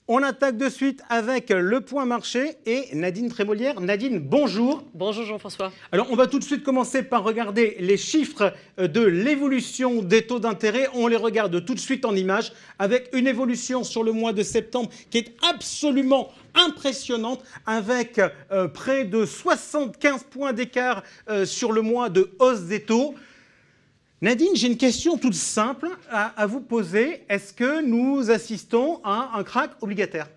On attaque de suite avec le point marché et Nadine Trémolière. Nadine, bonjour. Bonjour Jean-François. Alors, on va tout de suite commencer par regarder les chiffres de l'évolution des taux d'intérêt. On les regarde tout de suite en images avec une évolution sur le mois de septembre qui est absolument impressionnante avec près de 75 points d'écart sur le mois de hausse des taux. Nadine, j'ai une question toute simple à vous poser. Est-ce que nous assistons à un krach obligataire?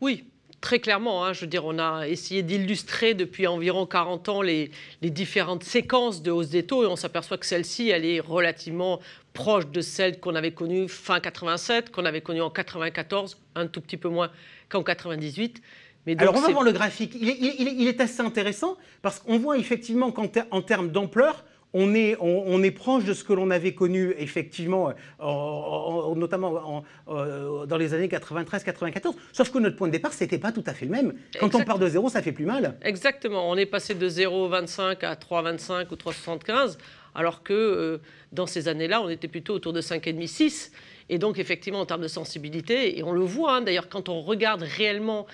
Oui, très clairement. Je veux dire, on a essayé d'illustrer depuis environ 40 ans les différentes séquences de hausse des taux et on s'aperçoit que celle-ci, elle est relativement proche de celle qu'on avait connue fin 87, qu'on avait connue en 94, un tout petit peu moins qu'en 98. Mais donc, alors, on va voir le graphique. Il est assez intéressant parce qu'on voit effectivement qu'en termes d'ampleur, on est proche de ce que l'on avait connu effectivement, notamment dans les années 93-94. Sauf que notre point de départ, c'était pas tout à fait le même. Quand exactement. On part de zéro, ça fait plus mal. Exactement. On est passé de 0,25 à 3,25 ou 3,75, alors que dans ces années-là, on était plutôt autour de 5,5-6. Et donc, effectivement, en termes de sensibilité, et on le voit d'ailleurs quand on regarde réellement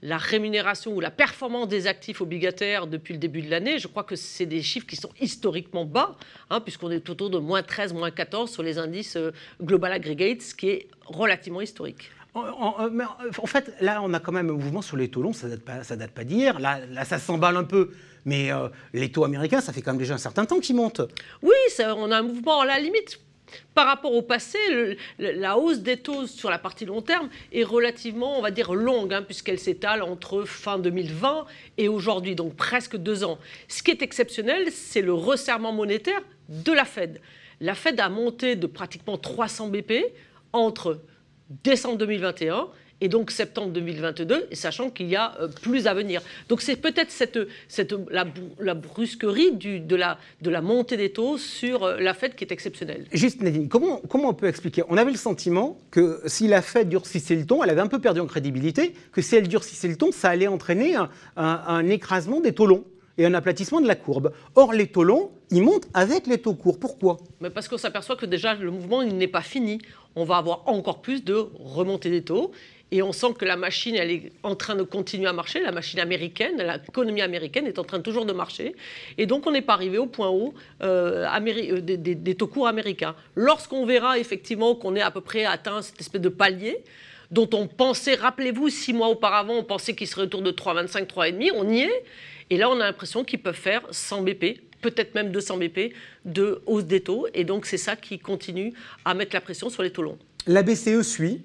la rémunération ou la performance des actifs obligataires depuis le début de l'année, je crois que c'est des chiffres qui sont historiquement bas, puisqu'on est autour de moins 13, moins 14 sur les indices Global Aggregate, ce qui est relativement historique. En fait, là, on a quand même un mouvement sur les taux longs, ça date pas d'hier. Là, ça s'emballe un peu. Mais les taux américains, ça fait quand même déjà un certain temps qu'ils montent. Oui, on a un mouvement à la limite. Par rapport au passé, la hausse des taux sur la partie long terme est relativement, on va dire, longue, puisqu'elle s'étale entre fin 2020 et aujourd'hui, donc presque 2 ans. Ce qui est exceptionnel, c'est le resserrement monétaire de la Fed. La Fed a monté de pratiquement 300 BP entre décembre 2021 et donc septembre 2022, et sachant qu'il y a plus à venir. Donc c'est peut-être la brusquerie de la montée des taux sur la Fed qui est exceptionnelle. Juste Nadine, comment on peut expliquer? On avait le sentiment que si la Fed durcissait le ton, elle avait un peu perdu en crédibilité, que si elle durcissait le ton, ça allait entraîner un écrasement des taux longs et un aplatissement de la courbe. Or, les taux longs, ils montent avec les taux courts. Pourquoi? Mais parce qu'on s'aperçoit que déjà, le mouvement il n'est pas fini. On va avoir encore plus de remontée des taux. Et on sent que la machine, elle est en train de continuer à marcher. La machine américaine, l'économie américaine est en train toujours de marcher. Et donc, on n'est pas arrivé au point haut des taux courts américains. Lorsqu'on verra effectivement qu'on est à peu près atteint cette espèce de palier, dont on pensait, rappelez-vous, 6 mois auparavant, on pensait qu'il serait autour de 3,25, 3,5, on y est. Et là, on a l'impression qu'ils peuvent faire 100 BP, peut-être même 200 BP de hausse des taux. Et donc, c'est ça qui continue à mettre la pression sur les taux longs. La BCE suit.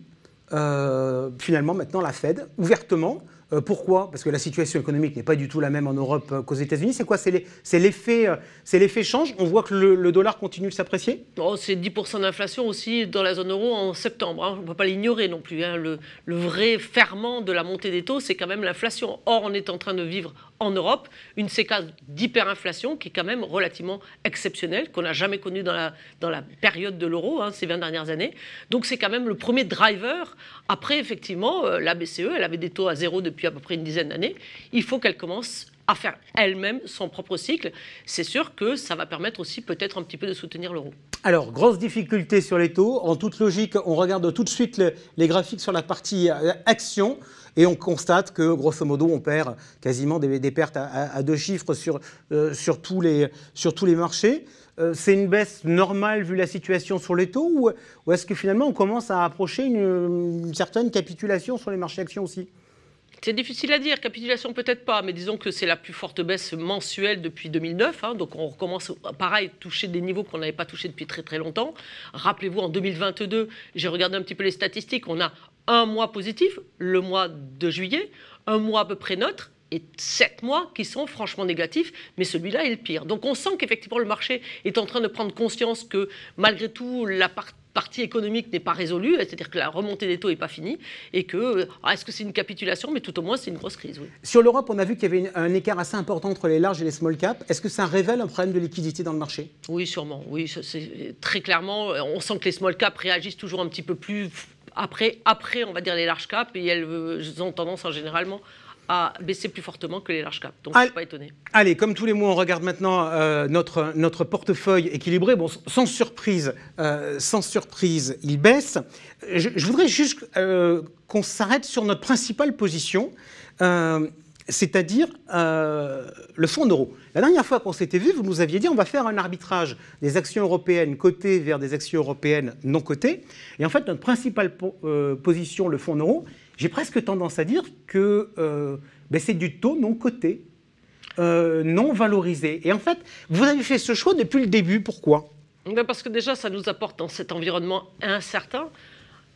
Finalement maintenant la Fed, ouvertement. Pourquoi? Parce que la situation économique n'est pas du tout la même en Europe qu'aux États-Unis. C'est quoi? C'est l'effet change. On voit que le dollar continue de s'apprécier. C'est 10% d'inflation aussi dans la zone euro en septembre. On ne peut pas l'ignorer non plus. Le vrai ferment de la montée des taux, c'est quand même l'inflation. Or, on est en train de vivre en Europe une séquence d'hyperinflation qui est quand même relativement exceptionnelle, qu'on n'a jamais connue dans la période de l'euro, ces 20 dernières années. Donc c'est quand même le premier driver. Après, effectivement, la BCE, elle avait des taux à zéro depuis à peu près une dizaine d'années. Il faut qu'elle commence à faire elle-même son propre cycle. C'est sûr que ça va permettre aussi peut-être un petit peu de soutenir l'euro. Alors, grosse difficulté sur les taux. En toute logique, on regarde tout de suite les graphiques sur la partie action. Et on constate que, grosso modo, on perd quasiment des pertes à 2 chiffres sur tous les marchés. C'est une baisse normale vu la situation sur les taux ou est-ce que finalement on commence à approcher une certaine capitulation sur les marchés actions aussi? C'est difficile à dire, capitulation peut-être pas, mais disons que c'est la plus forte baisse mensuelle depuis 2009. Donc on recommence, pareil, toucher des niveaux qu'on n'avait pas touchés depuis très très longtemps. Rappelez-vous, en 2022, j'ai regardé un petit peu les statistiques, on a un mois positif, le mois de juillet, un mois à peu près neutre, et 7 mois qui sont franchement négatifs, mais celui-là est le pire. Donc on sent qu'effectivement le marché est en train de prendre conscience que malgré tout la partie économique n'est pas résolue, c'est-à-dire que la remontée des taux n'est pas finie, et que, est-ce que c'est une capitulation, mais tout au moins c'est une grosse crise. Oui. Sur l'Europe, on a vu qu'il y avait un écart assez important entre les larges et les small caps. Est-ce que ça révèle un problème de liquidité dans le marché? Oui, sûrement. Oui, c'est très clairement, on sent que les small caps réagissent toujours un petit peu plus après on va dire les large caps, et elles ont tendance en généralement a baissé plus fortement que les large caps. Donc je ne suis pas étonné. Allez, comme tous les mois, on regarde maintenant notre portefeuille équilibré. Bon, sans surprise, il baisse. Je voudrais juste qu'on s'arrête sur notre principale position, c'est-à-dire le fonds euro. La dernière fois qu'on s'était vu, vous nous aviez dit on va faire un arbitrage des actions européennes cotées vers des actions européennes non cotées. Et en fait, notre principale position, le fonds euro, j'ai presque tendance à dire que c'est du taux non coté, non valorisé. Et en fait, vous avez fait ce choix depuis le début. Pourquoi ? Parce que déjà, ça nous apporte dans cet environnement incertain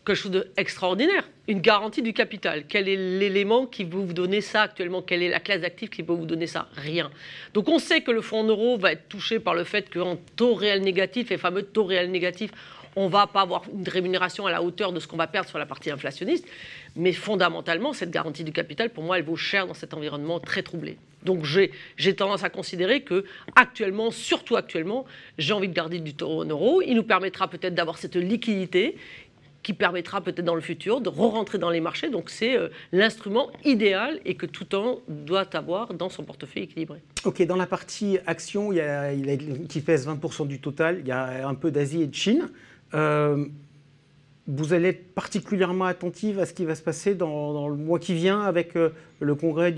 quelque chose d'extraordinaire, une garantie du capital. Quel est l'élément qui peut vous donner ça actuellement? Quelle est la classe d'actifs qui peut vous donner ça? Rien. Donc on sait que le fonds euro va être touché par le fait qu'en taux réel négatif, les fameux taux réels négatifs, on ne va pas avoir une rémunération à la hauteur de ce qu'on va perdre sur la partie inflationniste. Mais fondamentalement, cette garantie du capital, pour moi, elle vaut cher dans cet environnement très troublé. Donc j'ai tendance à considérer que actuellement, surtout actuellement, j'ai envie de garder du taux en euros. Il nous permettra peut-être d'avoir cette liquidité qui permettra peut-être dans le futur de re-rentrer dans les marchés. Donc c'est l'instrument idéal et que tout un doit avoir dans son portefeuille équilibré. Ok, dans la partie action, qui pèse 20% du total, il y a un peu d'Asie et de Chine. Vous allez être particulièrement attentive à ce qui va se passer dans le mois qui vient avec le congrès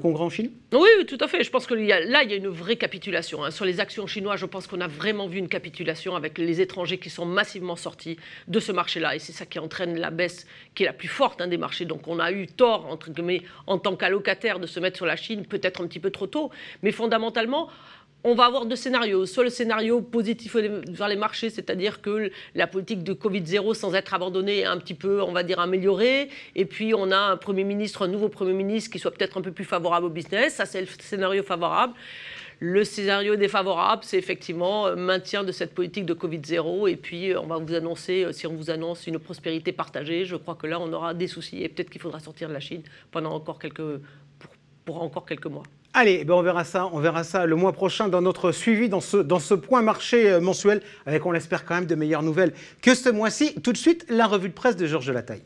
en Chine? Oui, tout à fait. Je pense que il y a une vraie capitulation. Sur les actions chinoises, je pense qu'on a vraiment vu une capitulation avec les étrangers qui sont massivement sortis de ce marché-là. Et c'est ça qui entraîne la baisse qui est la plus forte des marchés. Donc on a eu tort, entre guillemets, en tant qu'allocataire, de se mettre sur la Chine, peut-être un petit peu trop tôt. Mais fondamentalement, on va avoir deux scénarios. Soit le scénario positif vers les marchés, c'est-à-dire que la politique de Covid-0, sans être abandonnée, est un petit peu, on va dire, améliorée. Et puis, on a un nouveau Premier ministre qui soit peut-être un peu plus favorable au business. Ça, c'est le scénario favorable. Le scénario défavorable, c'est effectivement maintien de cette politique de Covid-0. Et puis, on va vous annoncer, si on vous annonce une prospérité partagée, je crois que là, on aura des soucis. Et peut-être qu'il faudra sortir de la Chine pendant encore pour encore quelques mois. Allez, on verra ça le mois prochain dans notre suivi, dans ce point marché mensuel, avec, on l'espère quand même, de meilleures nouvelles que ce mois-ci. Tout de suite, la revue de presse de Georges Lataille.